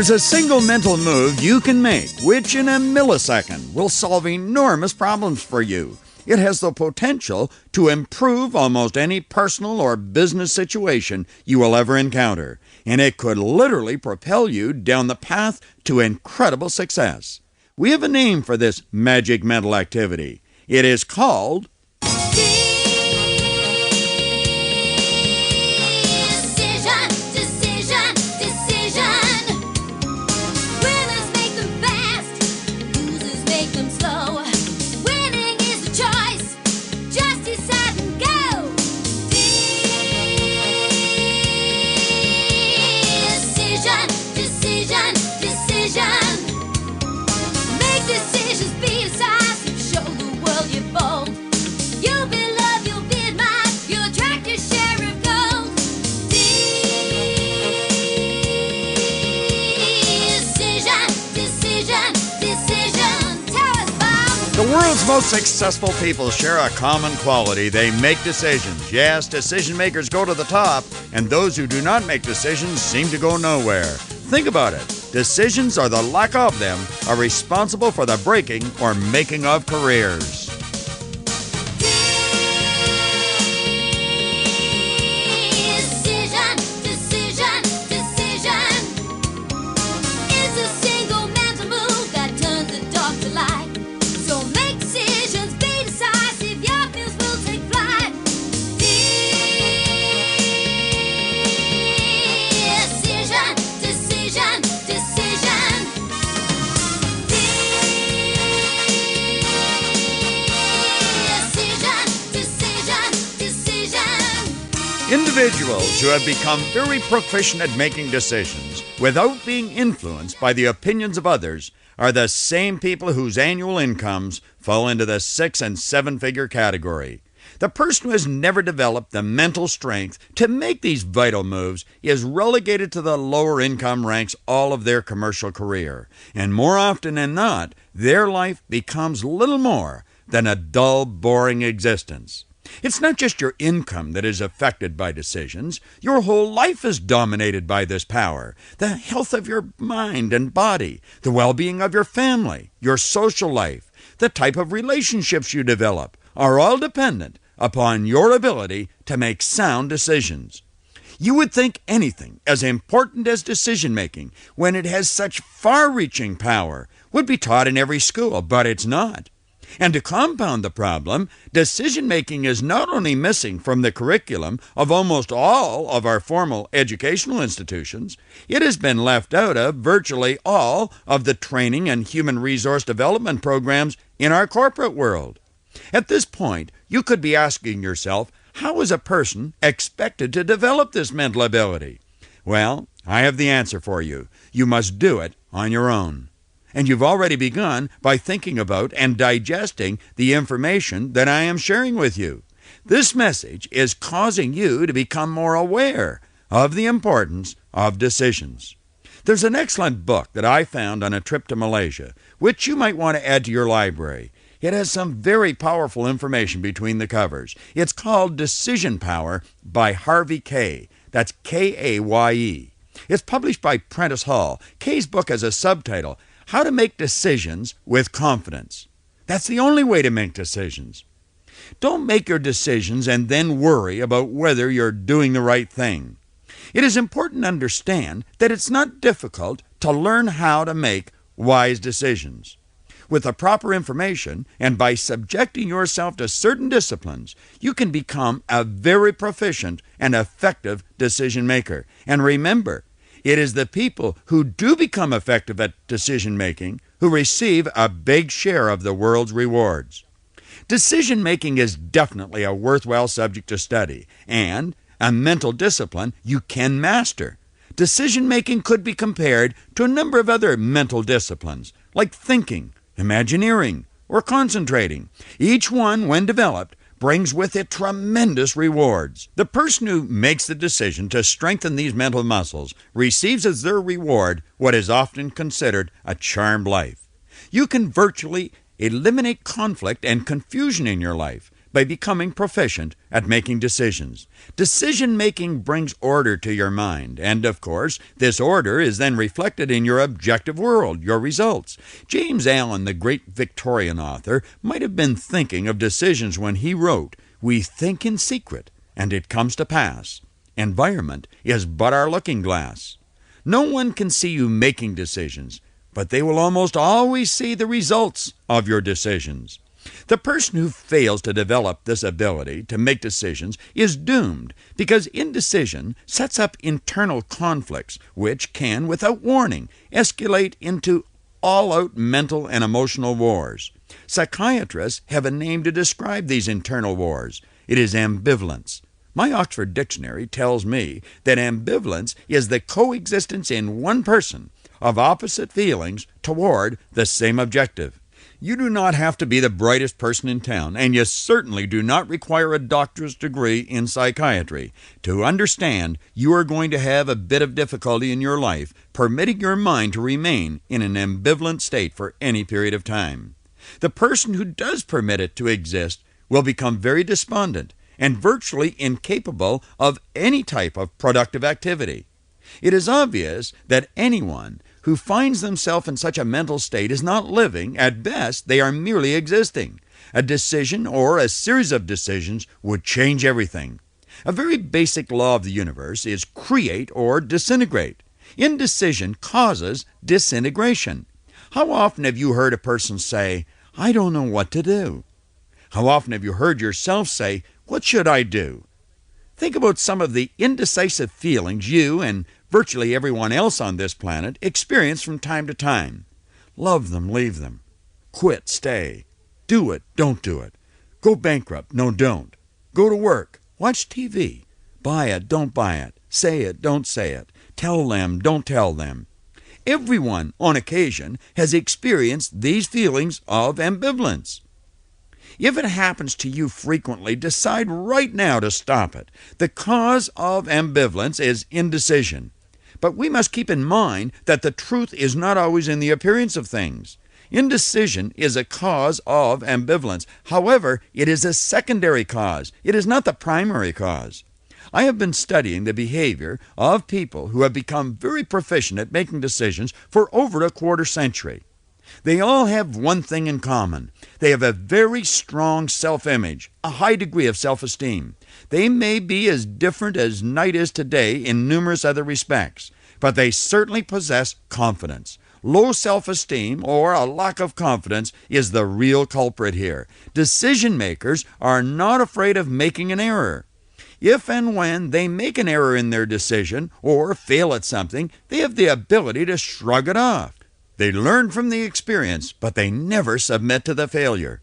There's a single mental move you can make, which in a millisecond will solve enormous problems for you. It has the potential to improve almost any personal or business situation you will ever encounter, and it could literally propel you down the path to incredible success. We have a name for this magic mental activity. It is called The world's most successful people share a common quality. They make decisions. Yes, decision makers go to the top, and those who do not make decisions seem to go nowhere. Think about it. Decisions, or the lack of them, are responsible for the breaking or making of careers. Individuals who have become very proficient at making decisions without being influenced by the opinions of others are the same people whose annual incomes fall into the 6- and 7-figure category. The person who has never developed the mental strength to make these vital moves is relegated to the lower income ranks all of their commercial career, and more often than not, their life becomes little more than a dull, boring existence. It's not just your income that is affected by decisions. Your whole life is dominated by this power. The health of your mind and body, the well-being of your family, your social life, the type of relationships you develop are all dependent upon your ability to make sound decisions. You would think anything as important as decision-making, when it has such far-reaching power, would be taught in every school, but it's not. And to compound the problem, decision-making is not only missing from the curriculum of almost all of our formal educational institutions, it has been left out of virtually all of the training and human resource development programs in our corporate world. At this point, you could be asking yourself, how is a person expected to develop this mental ability? Well, I have the answer for you. You must do it on your own. And you've already begun by thinking about and digesting the information that I am sharing with you. This message is causing you to become more aware of the importance of decisions. There's an excellent book that I found on a trip to Malaysia, which you might want to add to your library. It has some very powerful information between the covers. It's called Decision Power by Harvey Kaye. That's Kaye. It's published by Prentice Hall. Kaye's book has a subtitle, How to Make Decisions with Confidence. That's the only way to make decisions. Don't make your decisions and then worry about whether you're doing the right thing. It is important to understand that it's not difficult to learn how to make wise decisions. With the proper information and by subjecting yourself to certain disciplines, you can become a very proficient and effective decision maker. And remember, it is the people who do become effective at decision-making who receive a big share of the world's rewards. Decision-making is definitely a worthwhile subject to study and a mental discipline you can master. Decision-making could be compared to a number of other mental disciplines, like thinking, imagineering, or concentrating. Each one, when developed, brings with it tremendous rewards. The person who makes the decision to strengthen these mental muscles receives as their reward what is often considered a charmed life. You can virtually eliminate conflict and confusion in your life by becoming proficient at making decisions. Decision-making brings order to your mind, and of course, this order is then reflected in your objective world, your results. James Allen, the great Victorian author, might have been thinking of decisions when he wrote, "We think in secret, and it comes to pass. Environment is but our looking glass." No one can see you making decisions, but they will almost always see the results of your decisions. The person who fails to develop this ability to make decisions is doomed, because indecision sets up internal conflicts which can, without warning, escalate into all-out mental and emotional wars. Psychiatrists have a name to describe these internal wars. It is ambivalence. My Oxford Dictionary tells me that ambivalence is the coexistence in one person of opposite feelings toward the same objective. You do not have to be the brightest person in town, and you certainly do not require a doctor's degree in psychiatry to understand you are going to have a bit of difficulty in your life permitting your mind to remain in an ambivalent state for any period of time. The person who does permit it to exist will become very despondent and virtually incapable of any type of productive activity. It is obvious that anyone who finds themselves in such a mental state is not living. At best, they are merely existing. A decision or a series of decisions would change everything. A very basic law of the universe is create or disintegrate. Indecision causes disintegration. How often have you heard a person say, "I don't know what to do"? How often have you heard yourself say, "What should I do"? Think about some of the indecisive feelings you and virtually everyone else on this planet experience from time to time. Love them, leave them. Quit, stay. Do it, don't do it. Go bankrupt, no, don't. Go to work, watch TV. Buy it, don't buy it. Say it, don't say it. Tell them, don't tell them. Everyone, on occasion, has experienced these feelings of ambivalence. If it happens to you frequently, decide right now to stop it. The cause of ambivalence is indecision. But we must keep in mind that the truth is not always in the appearance of things. Indecision is a cause of ambivalence. However, it is a secondary cause. It is not the primary cause. I have been studying the behavior of people who have become very proficient at making decisions for over a quarter century. They all have one thing in common. They have a very strong self-image, a high degree of self-esteem. They may be as different as night is today in numerous other respects, but they certainly possess confidence. Low self-esteem or a lack of confidence is the real culprit here. Decision makers are not afraid of making an error. If and when they make an error in their decision or fail at something, they have the ability to shrug it off. They learn from the experience, but they never submit to the failure.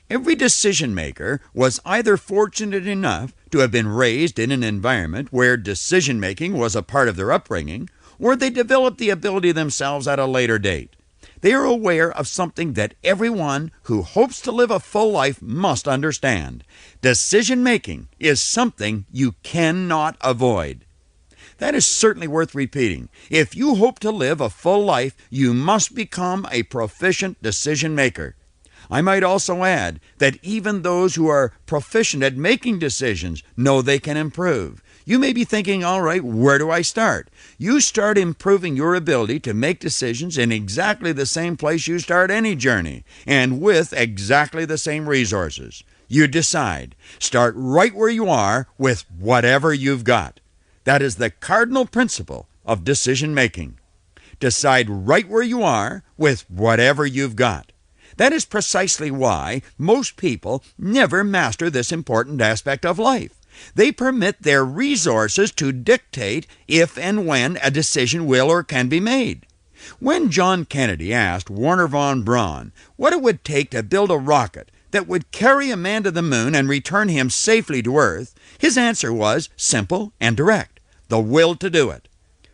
Every decision maker was either fortunate enough to have been raised in an environment where decision making was a part of their upbringing, or they developed the ability themselves at a later date. They are aware of something that everyone who hopes to live a full life must understand. Decision making is something you cannot avoid. That is certainly worth repeating. If you hope to live a full life, you must become a proficient decision maker. I might also add that even those who are proficient at making decisions know they can improve. You may be thinking, all right, where do I start? You start improving your ability to make decisions in exactly the same place you start any journey, and with exactly the same resources. You decide. Start right where you are with whatever you've got. That is the cardinal principle of decision making. Decide right where you are with whatever you've got. That is precisely why most people never master this important aspect of life. They permit their resources to dictate if and when a decision will or can be made. When John Kennedy asked Wernher von Braun what it would take to build a rocket that would carry a man to the moon and return him safely to Earth, his answer was simple and direct: the will to do it.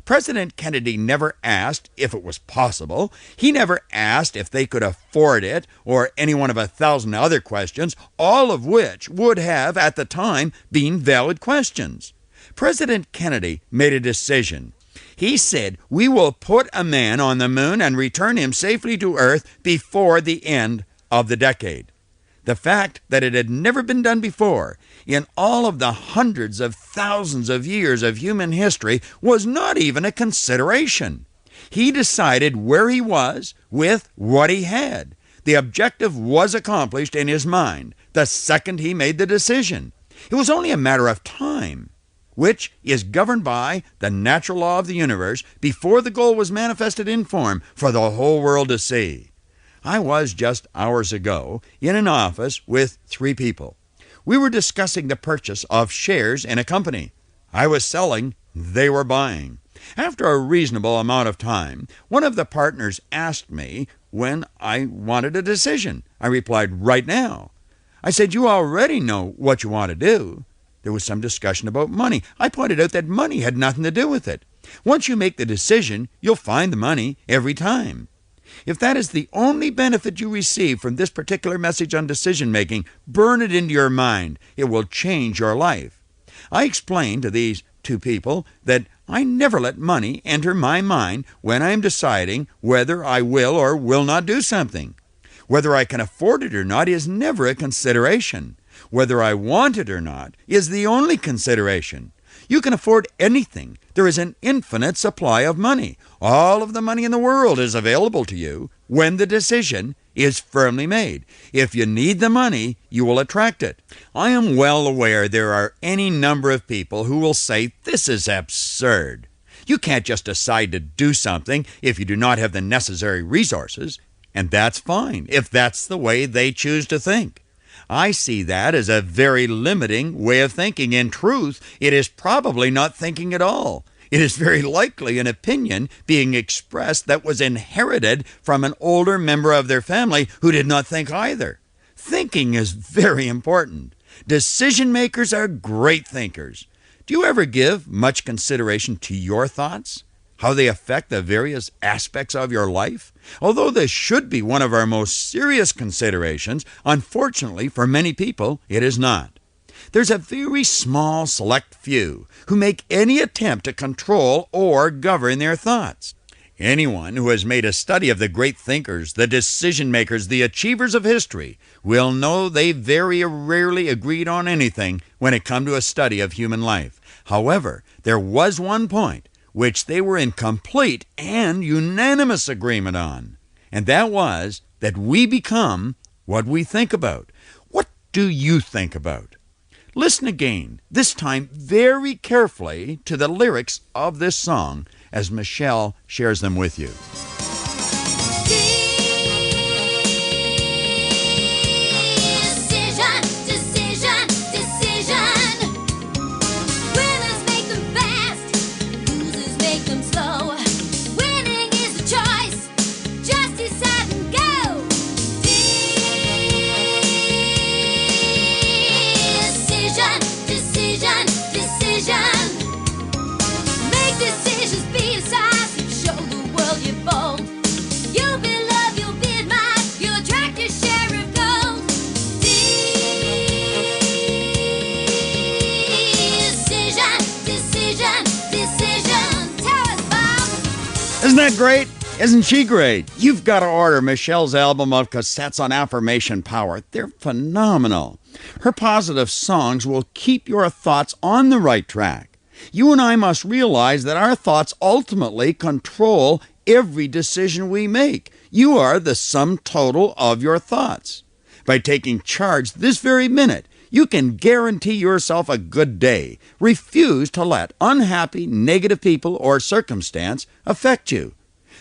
President Kennedy never asked if it was possible. He never asked if they could afford it, or any one of 1,000 other questions, all of which would have, at the time, been valid questions. President Kennedy made a decision. He said, "We will put a man on the moon and return him safely to Earth before the end of the decade." The fact that it had never been done before in all of the hundreds of thousands of years of human history was not even a consideration. He decided where he was with what he had. The objective was accomplished in his mind the second he made the decision. It was only a matter of time, which is governed by the natural law of the universe before the goal was manifested in form for the whole world to see. I was just hours ago in an office with 3 people. We were discussing the purchase of shares in a company. I was selling, they were buying. After a reasonable amount of time, one of the partners asked me when I wanted a decision. I replied, right now. I said, you already know what you want to do. There was some discussion about money. I pointed out that money had nothing to do with it. Once you make the decision, you'll find the money every time. If that is the only benefit you receive from this particular message on decision-making, burn it into your mind. It will change your life. I explained to these 2 people that I never let money enter my mind when I am deciding whether I will or will not do something. Whether I can afford it or not is never a consideration. Whether I want it or not is the only consideration. You can afford anything. There is an infinite supply of money. All of the money in the world is available to you when the decision is firmly made. If you need the money, you will attract it. I am well aware there are any number of people who will say, this is absurd. You can't just decide to do something if you do not have the necessary resources. And that's fine, if that's the way they choose to think. I see that as a very limiting way of thinking. In truth, it is probably not thinking at all. It is very likely an opinion being expressed that was inherited from an older member of their family who did not think either. Thinking is very important. Decision makers are great thinkers. Do you ever give much consideration to your thoughts? How they affect the various aspects of your life? Although this should be one of our most serious considerations, unfortunately for many people, it is not. There's a very small select few who make any attempt to control or govern their thoughts. Anyone who has made a study of the great thinkers, the decision makers, the achievers of history, will know they very rarely agreed on anything when it come to a study of human life. However, there was one point which they were in complete and unanimous agreement on, and that was that we become what we think about. What do you think about? Listen again, this time very carefully, to the lyrics of this song as Michelle shares them with you. Isn't that great? Isn't she great? You've got to order Michelle's album of cassettes on affirmation power. They're phenomenal. Her positive songs will keep your thoughts on the right track. You and I must realize that our thoughts ultimately control every decision we make. You are the sum total of your thoughts. By taking charge this very minute, you can guarantee yourself a good day. Refuse to let unhappy, negative people or circumstance affect you.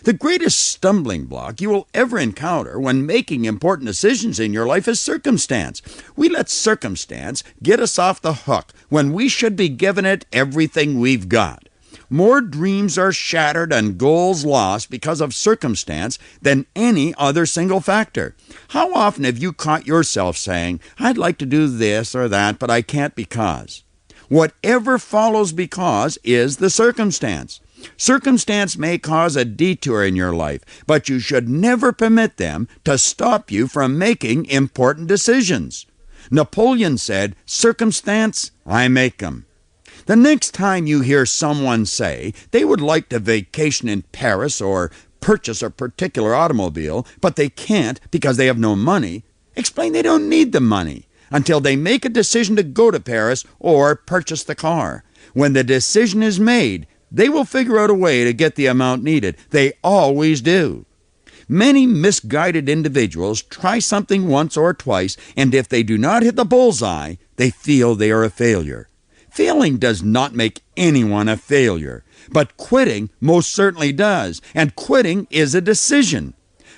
The greatest stumbling block you will ever encounter when making important decisions in your life is circumstance. We let circumstance get us off the hook when we should be giving it everything we've got. More dreams are shattered and goals lost because of circumstance than any other single factor. How often have you caught yourself saying, I'd like to do this or that, but I can't because? Whatever follows because is the circumstance. Circumstance may cause a detour in your life, but you should never permit them to stop you from making important decisions. Napoleon said, circumstance, I make 'em. The next time you hear someone say they would like to vacation in Paris or purchase a particular automobile, but they can't because they have no money, Explain they don't need the money until they make a decision to go to Paris or purchase the car. When the decision is made, they will figure out a way to get the amount needed. They always do. Many misguided individuals try something once or twice, and if they do not hit the bullseye, they feel they are a failure. Failing does not make anyone a failure, but quitting most certainly does, and quitting is a decision.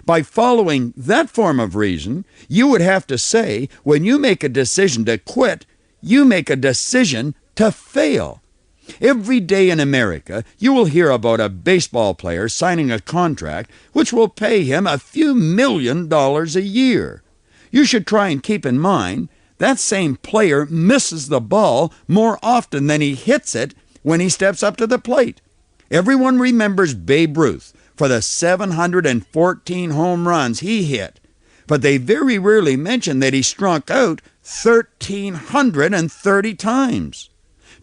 By following that form of reason, you would have to say, when you make a decision to quit, you make a decision to fail. Every day in America, you will hear about a baseball player signing a contract which will pay him a few $1,000,000 a year. You should try and keep in mind that same player misses the ball more often than he hits it when he steps up to the plate. Everyone remembers Babe Ruth for the 714 home runs he hit, but they very rarely mention that he struck out 1,330 times.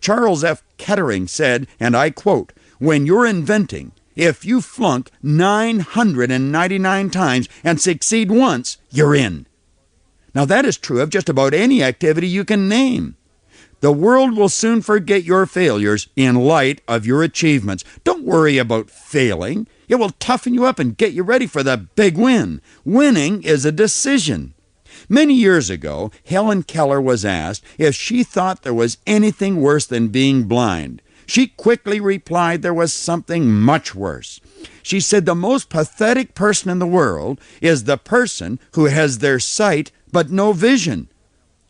Charles F. Kettering said, and I quote, "When you're inventing, if you flunk 999 times and succeed once, you're in." Now that is true of just about any activity you can name. The world will soon forget your failures in light of your achievements. Don't worry about failing. It will toughen you up and get you ready for the big win. Winning is a decision. Many years ago, Helen Keller was asked if she thought there was anything worse than being blind. She quickly replied there was something much worse. She said the most pathetic person in the world is the person who has their sight but no vision.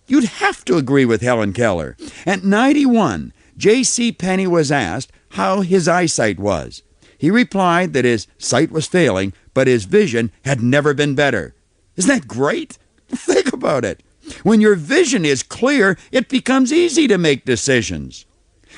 You'd have to agree with Helen Keller. At 91, J.C. Penney was asked how his eyesight was. He replied that his sight was failing, but his vision had never been better. Isn't that great? Think about it. When your vision is clear, it becomes easy to make decisions.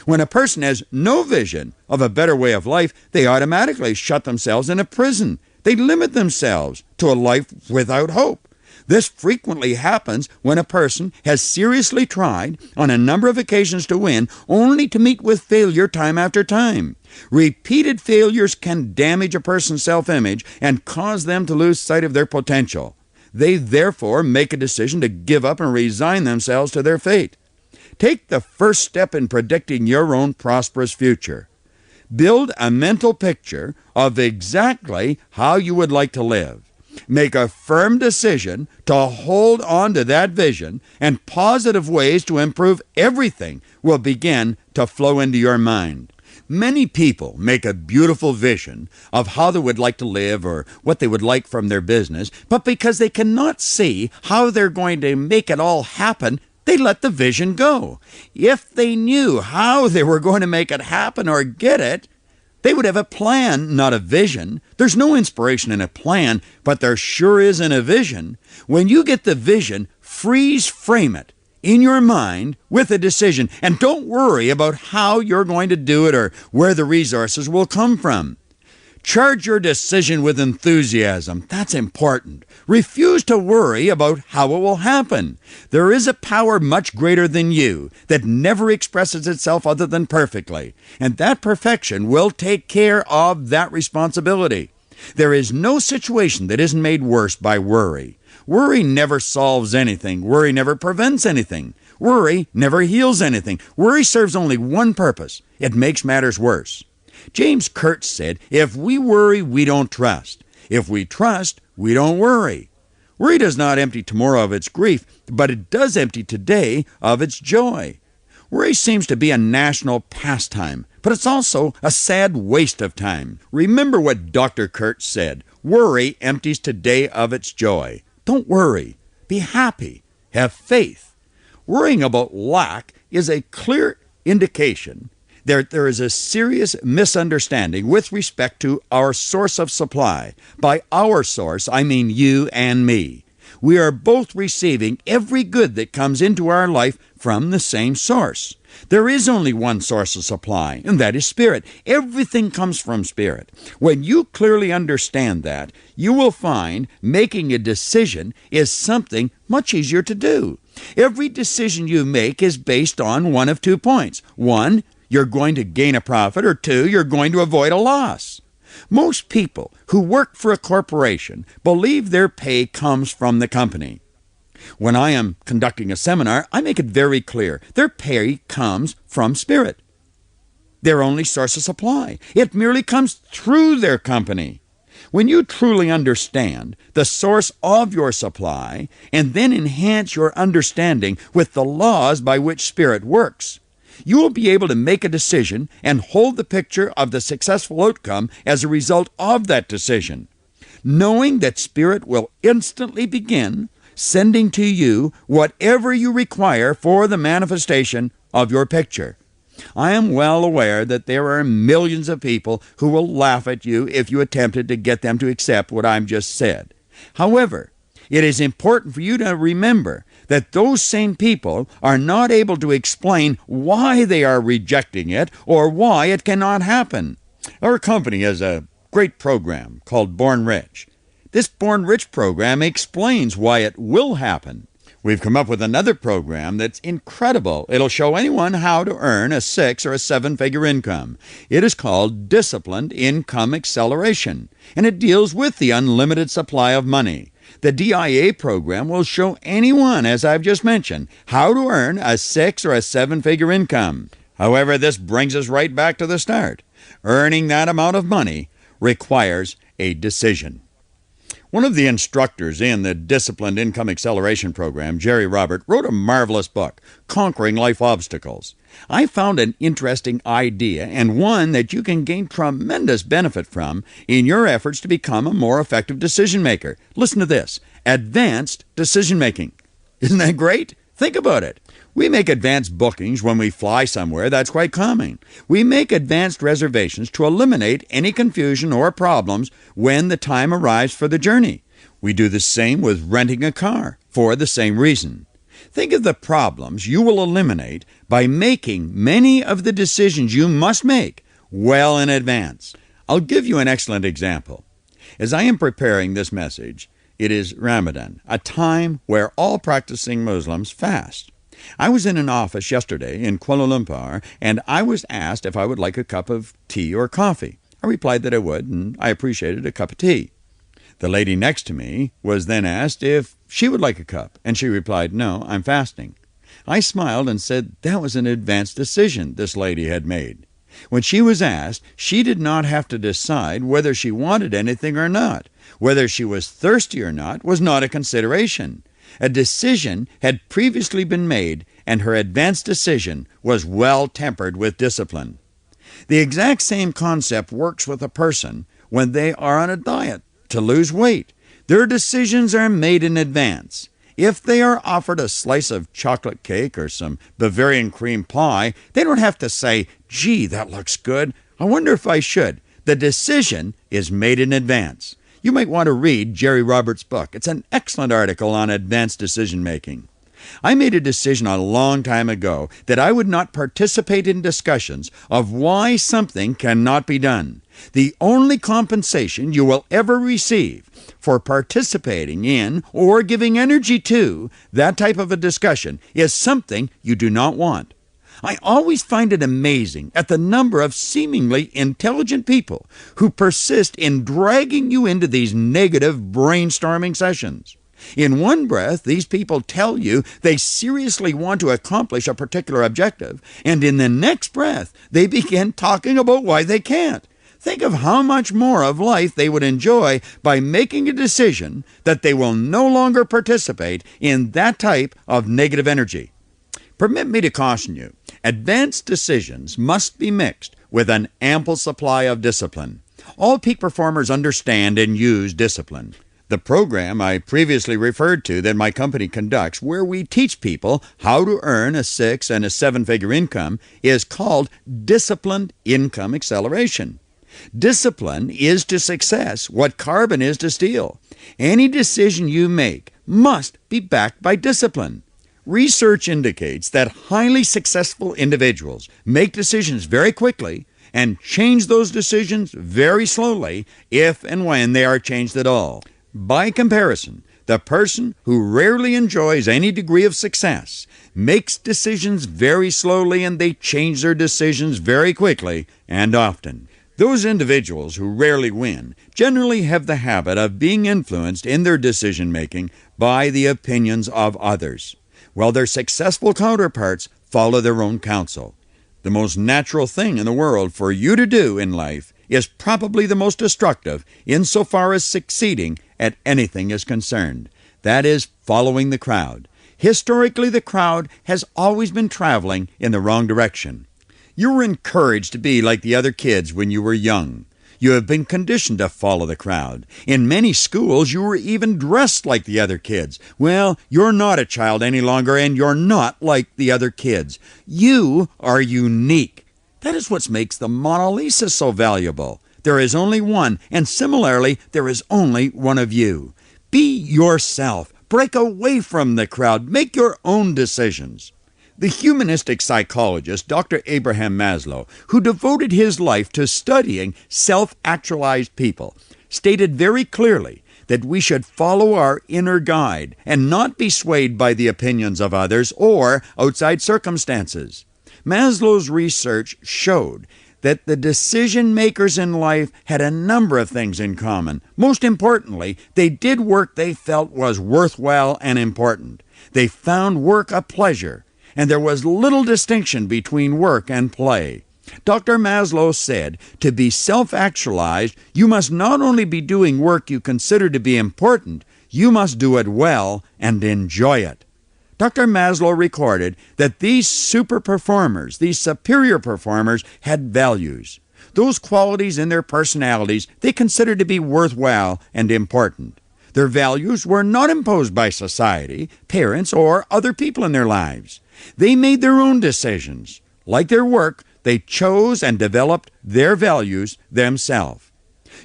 When a person has no vision of a better way of life, they automatically shut themselves in a prison. They limit themselves to a life without hope. This frequently happens when a person has seriously tried on a number of occasions to win, only to meet with failure time after time. Repeated failures can damage a person's self-image and cause them to lose sight of their potential. They therefore make a decision to give up and resign themselves to their fate. Take the first step in predicting your own prosperous future. Build a mental picture of exactly how you would like to live. Make a firm decision to hold on to that vision, and positive ways to improve everything will begin to flow into your mind. Many people make a beautiful vision of how they would like to live or what they would like from their business, but because they cannot see how they're going to make it all happen, they let the vision go. If they knew how they were going to make it happen or get it, they would have a plan, not a vision. There's no inspiration in a plan, but there sure is in a vision. When you get the vision, freeze frame it in your mind with a decision, and don't worry about how you're going to do it or where the resources will come from. Charge your decision with enthusiasm. That's important. Refuse to worry about how it will happen. There is a power much greater than you that never expresses itself other than perfectly, and that perfection will take care of that responsibility. There is no situation that isn't made worse by worry. Worry never solves anything. Worry never prevents anything. Worry never heals anything. Worry serves only one purpose. It makes matters worse. James Kurtz said, "If we worry, we don't trust. If we trust, we don't worry." Worry does not empty tomorrow of its grief, but it does empty today of its joy. Worry seems to be a national pastime, but it's also a sad waste of time. Remember what Dr. Kurtz said, "Worry empties today of its joy." Don't worry. Be happy. Have faith. Worrying about lack is a clear indication there is a serious misunderstanding with respect to our source of supply. By our source, I mean you and me. We are both receiving every good that comes into our life from the same source. There is only one source of supply, and that is Spirit. Everything comes from Spirit. When you clearly understand that, you will find making a decision is something much easier to do. Every decision you make is based on one of 2 points. 1, you're going to gain a profit, or 2, you're going to avoid a loss. Most people who work for a corporation believe their pay comes from the company. When I am conducting a seminar, I make it very clear their pay comes from Spirit, their only source of supply. It merely comes through their company. When you truly understand the source of your supply and then enhance your understanding with the laws by which Spirit works, you will be able to make a decision and hold the picture of the successful outcome as a result of that decision, knowing that Spirit will instantly begin sending to you whatever you require for the manifestation of your picture. I am well aware that there are millions of people who will laugh at you if you attempted to get them to accept what I've just said. However, it is important for you to remember that those same people are not able to explain why they are rejecting it or why it cannot happen. Our company has a great program called Born Rich. This Born Rich program explains why it will happen. We've come up with another program that's incredible. It'll show anyone how to earn a 6 or a 7-figure income. It is called Disciplined Income Acceleration, and it deals with the unlimited supply of money. The DIA program will show anyone, as I've just mentioned, how to earn a 6 or a 7-figure income. However, this brings us right back to the start. Earning that amount of money requires a decision. One of the instructors in the Disciplined Income Acceleration program, Jerry Robert, wrote a marvelous book, Conquering Life Obstacles. I found an interesting idea and one that you can gain tremendous benefit from in your efforts to become a more effective decision maker. Listen to this: advanced decision making. Isn't that great? Think about it. We make advanced bookings when we fly somewhere. That's quite common. We make advanced reservations to eliminate any confusion or problems when the time arrives for the journey. We do the same with renting a car for the same reason. Think of the problems you will eliminate by making many of the decisions you must make well in advance. I'll give you an excellent example. As I am preparing this message, it is Ramadan, a time where all practicing Muslims fast. I was in an office yesterday in Kuala Lumpur, and I was asked if I would like a cup of tea or coffee. I replied that I would, and I appreciated a cup of tea. The lady next to me was then asked if she would like a cup, and she replied, "No, I'm fasting." I smiled and said that was an advanced decision this lady had made. When she was asked, she did not have to decide whether she wanted anything or not. Whether she was thirsty or not was not a consideration. A decision had previously been made, and her advanced decision was well tempered with discipline. The exact same concept works with a person when they are on a diet to lose weight. Their decisions are made in advance. If they are offered a slice of chocolate cake or some Bavarian cream pie, they don't have to say, "Gee, that looks good. I wonder if I should." The decision is made in advance. You might want to read Jerry Roberts' book. It's an excellent article on advanced decision-making. I made a decision a long time ago that I would not participate in discussions of why something cannot be done. The only compensation you will ever receive for participating in or giving energy to that type of a discussion is something you do not want. I always find it amazing at the number of seemingly intelligent people who persist in dragging you into these negative brainstorming sessions. In one breath, these people tell you they seriously want to accomplish a particular objective, and in the next breath, they begin talking about why they can't. Think of how much more of life they would enjoy by making a decision that they will no longer participate in that type of negative energy. Permit me to caution you, advanced decisions must be mixed with an ample supply of discipline. All peak performers understand and use discipline. The program I previously referred to that my company conducts, where we teach people how to earn a 6 and a 7-figure income, is called Disciplined Income Acceleration. Discipline is to success what carbon is to steel. Any decision you make must be backed by discipline. Research indicates that highly successful individuals make decisions very quickly and change those decisions very slowly if and when they are changed at all. By comparison, the person who rarely enjoys any degree of success makes decisions very slowly, and they change their decisions very quickly and often. Those individuals who rarely win generally have the habit of being influenced in their decision-making by the opinions of others, while their successful counterparts follow their own counsel. The most natural thing in the world for you to do in life is probably the most destructive insofar as succeeding at anything is concerned. That is following the crowd. Historically, the crowd has always been traveling in the wrong direction. You were encouraged to be like the other kids when you were young. You have been conditioned to follow the crowd. In many schools, you were even dressed like the other kids. Well, you're not a child any longer, and you're not like the other kids. You are unique. That is what makes the Mona Lisa so valuable. There is only one, and similarly, there is only one of you. Be yourself. Break away from the crowd. Make your own decisions. The humanistic psychologist Dr. Abraham Maslow, who devoted his life to studying self-actualized people, stated very clearly that we should follow our inner guide and not be swayed by the opinions of others or outside circumstances. Maslow's research showed that the decision makers in life had a number of things in common. Most importantly, they did work they felt was worthwhile and important. They found work a pleasure, and there was little distinction between work and play. Dr. Maslow said, to be self-actualized, you must not only be doing work you consider to be important, you must do it well and enjoy it. Dr. Maslow recorded that these super performers, these superior performers, had values. Those qualities in their personalities they considered to be worthwhile and important. Their values were not imposed by society, parents, or other people in their lives. They made their own decisions. Like their work, they chose and developed their values themselves.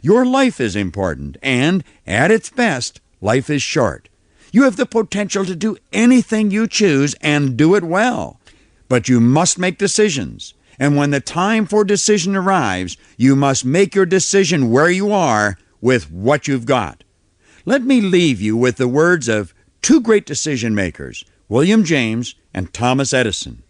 Your life is important, and at its best, life is short. You have the potential to do anything you choose and do it well. But you must make decisions. And when the time for decision arrives, you must make your decision where you are with what you've got. Let me leave you with the words of two great decision makers, William James and Thomas Edison.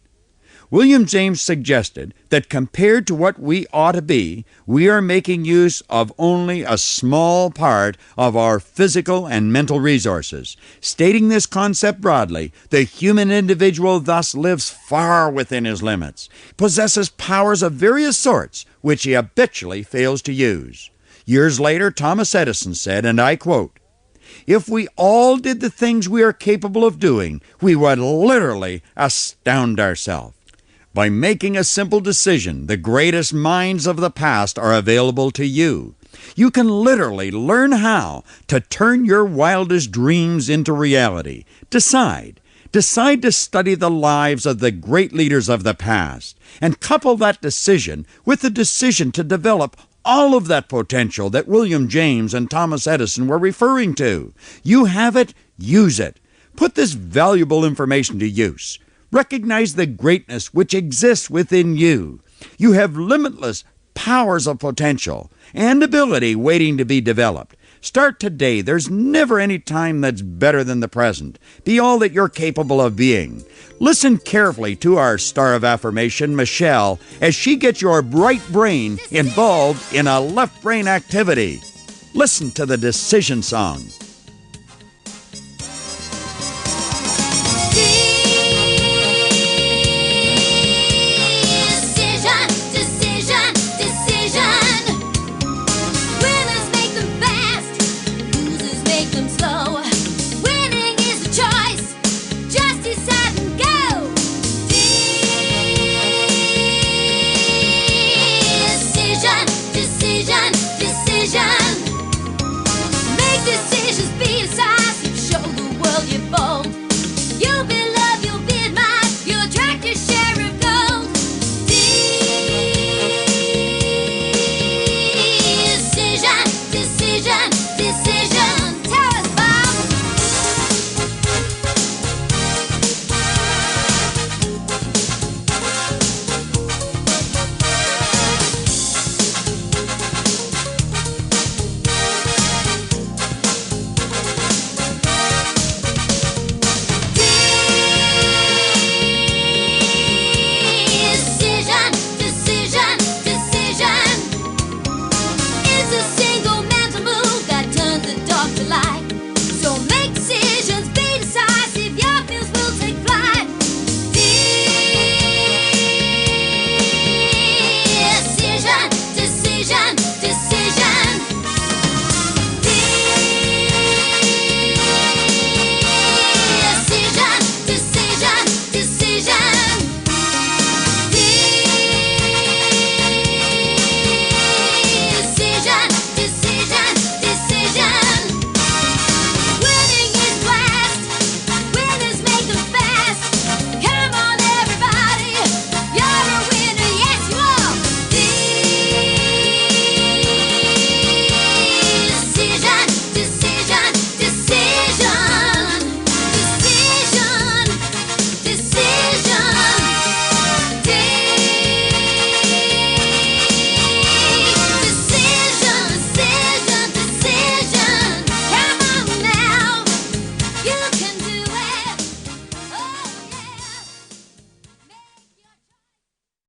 William James suggested that compared to what we ought to be, we are making use of only a small part of our physical and mental resources. Stating this concept broadly, the human individual thus lives far within his limits, possesses powers of various sorts which he habitually fails to use. Years later, Thomas Edison said, and I quote, "If we all did the things we are capable of doing, we would literally astound ourselves." By making a simple decision, the greatest minds of the past are available to you. You can literally learn how to turn your wildest dreams into reality. Decide to study the lives of the great leaders of the past, and couple that decision with the decision to develop all of that potential that William James and Thomas Edison were referring to. You have it, use it. Put this valuable information to use. Recognize the greatness which exists within you. You have limitless powers of potential and ability waiting to be developed. Start today. There's never any time that's better than the present. Be all that you're capable of being. Listen carefully to our star of affirmation, Michelle, as she gets your right brain involved in a left brain activity. Listen to the decision song.